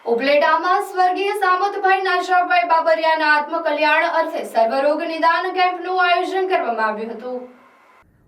ઉપલેટામાં સ્વર્ગીય સામતભાઈ નાશાભાઈ બાબરિયાના આત્મકલ્યાણ અર્થે સર્વરોગ નિદાન કેમ્પનું આયોજન કરવામાં આવ્યું હતું।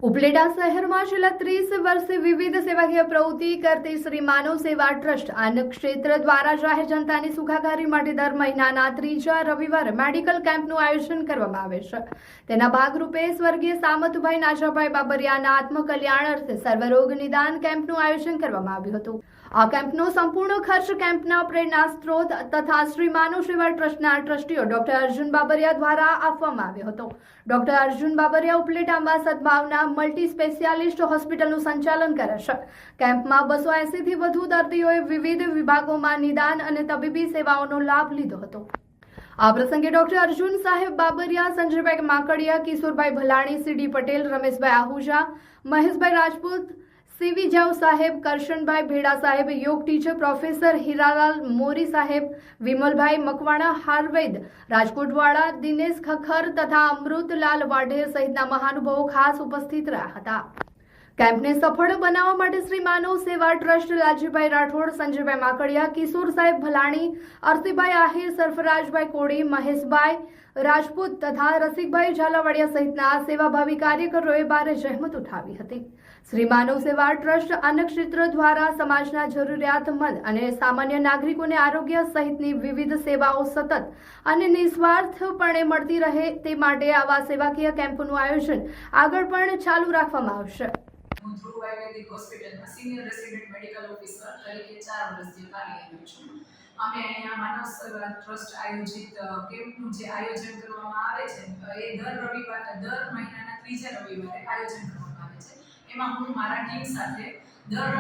ઉપલેટા શહેરમાં છેલ્લા 30 વર્ષે વિવિધ સેવાકીય પ્રવૃત્તિ કરતી શ્રી માનવ સેવા ટ્રસ્ટ અન્ન ક્ષેત્ર દ્વારા જાહેર જનતાની સુખાકારી માટે દર મહિનાના 3જા રવિવારે મેડિકલ કેમ્પનું આયોજન કરવામાં આવે છે। તેના ભાગરૂપે સ્વર્ગીય સામતભાઈ નાશાભાઈ બાબરિયાના આત્મકલ્યાણ અર્થે સર્વરોગ નિદાન કેમ્પનું આયોજન કરવામાં આવ્યું હતું। આ કેમ્પનો સંપૂર્ણ ખર્ચ કેમ્પના પ્રેરણા સ્ત્રોત તથા શ્રી માનવ સેવા ટ્રસ્ટના ટ્રસ્ટીઓ ડોક્ટર અર્જુન બાબરિયા દ્વારા આપવામાં આવ્યો હતો। ડોક્ટર અર્જુન બાબરિયા ઉપલેટામાં સદભાવના મલ્ટી સ્પેશિયાલિસ્ટ હોસ્પિટલનું સંચાલન કરે છે। કેમ્પમાં 280 થી વધુ દર્દીઓએ વિવિધ વિભાગોમાં નિદાન અને તબીબી સેવાઓનો લાભ લીધો હતો। આ પ્રસંગે ડોક્ટર અર્જુન સાહેબ બાબરિયા, સંજયભાઈ માકડિયા, કિશોરભાઈ ભલાણી, સીડી પટેલ, રમેશભાઈ આહુજા, મહેશભાઈ રાજપૂત, સીવી જાવ સાહેબ, કરશનભાઈ ભેડા સાહેબ, યોગ ટીચર પ્રોફેસર હીરાલાલ મોરી સાહેબ, વિમલભાઈ મકવાણા, હાર્વેદ રાજકોટવાળા, દિનેશ ખખર તથા અમૃતલાલ વાઢેર સહિતના મહાનુભાવો ખાસ ઉપસ્થિત રહ્યા હતા। કેમ્પને સફળ બનાવવા માટે શ્રી માનવ સેવા ટ્રસ્ટ, લાલજીભાઈ રાઠોડ, સંજયભાઈ માકડિયા, કિશોર સાહેબ ભલાણી, અરસીભાઈ આહિર, સરફરાજભાઈ કોડી, મહેશભાઈ રાજપૂત તથા રસિકભાઈ ઝાલાવાડિયા સહિતના સેવાભાવી કાર્યકરોએ ભારે જહેમત ઉઠાવી હતી। શ્રી માનવ સેવા ટ્રસ્ટ અન્ન ક્ષેત્ર દ્વારા સમાજના જરૂરિયાતમંદ અને સામાન્ય નાગરિકોને આરોગ્ય સહિતની વિવિધ સેવાઓ સતત અને નિસ્વાર્થપણે મળતી રહે તે માટે આવા સેવાકીય કેમ્પનું આયોજન આગળ પણ ચાલુ રાખવામાં આવશે। હું ધ્રુવ આયુર્વેદિક હોસ્પિટલમાં સિનિયર રેસિડેન્ટ મેડિકલ ઓફિસર તરીકે 4 વર્ષથી કાર્યરત છું। અમે અહીંયા માનવ સેવા ટ્રસ્ટ આયોજિત કેમ્પનું જે આયોજન કરવામાં આવે છે એ દર મહિનાના 3જા રવિવારે આયોજન કરવામાં આવે છે। એમાં હું મારા ટીમ સાથે દર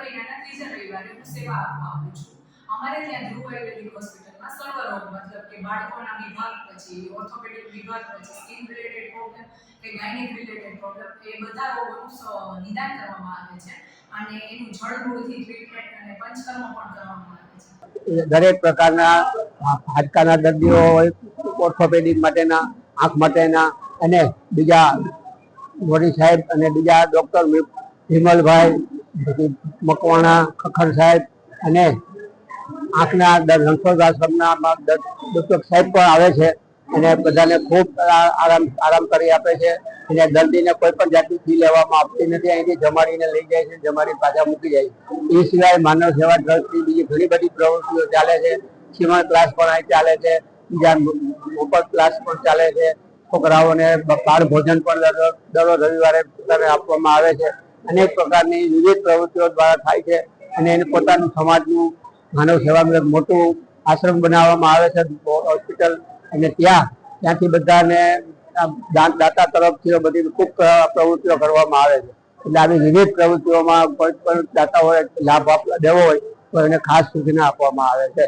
મહિનાના 3જા રવિવારે હું સેવા આપવા આવું છું। અમારે ત્યાં ધ્રુવ આયુર્વેદિક હોસ્પિટલમાં સર્વરોગ મતલબ કે બાળકોના વિભાગ, પછી ઓર્થોપેડિક વિભાગ, પછી સ્કિન રિલેટેડ પ્રોબ્લેમ કે ગાયનેક રિલેટેડ પ્રોબ્લેમ એ બધા રોગોનું નિદાન કરવામાં આવે છે અને એનું જળમૂળથી ટ્રીટમેન્ટ અને પંચકર્મ પણ કરવામાં આવે છે। દરેક પ્રકારના હાડકાના દર્દીઓ હોય, ઓર્થોપેડિક માટેના, આંખ માટેના અને બીજા મોરી સાહેબ અને બીજા ડૉક્ટર વિમલભાઈ મકવાણા, ખખર સાહેબ અને આંખના રણછોડ આશ્રમના ડૉક્ટર સાહેબ પણ આવે છે અને બધાને ખૂબ આરામ કરી આપે છે અને દર્દીને કોઈ પણ જાતની ફી લેવામાં આવતી નથી। અહીંથી જમાડીને લઈ જાય છે, જમાડી પાછા મૂકી જાય છે। એ સિવાય માનવ સેવા ટ્રસ્ટની બીજી ઘણી બધી પ્રવૃત્તિઓ ચાલે છે। સીવણ ક્લાસ પણ અહીં ચાલે છે, બીજા મફત ક્લાસ પણ ચાલે છે। છોકરાઓને બાળ ભોજન પણ દર રવિવારે પોતાને આપવામાં આવે છે। અનેક પ્રકારની વિવિધ પ્રવૃત્તિઓ દ્વારા થાય છે અને એને પોતાનું સમાજનું માનવ સેવા મોટું આશ્રમ બનાવવામાં આવે છે હોસ્પિટલ, અને ત્યાંથી બધાને દાતા તરફથી બધી ખૂબ પ્રવૃત્તિઓ કરવામાં આવે છે। એટલે આવી વિવિધ પ્રવૃત્તિઓમાં કોઈ પણ દાતા હોય લાભ દેવો હોય તો એને ખાસ સૂચના આપવામાં આવે છે।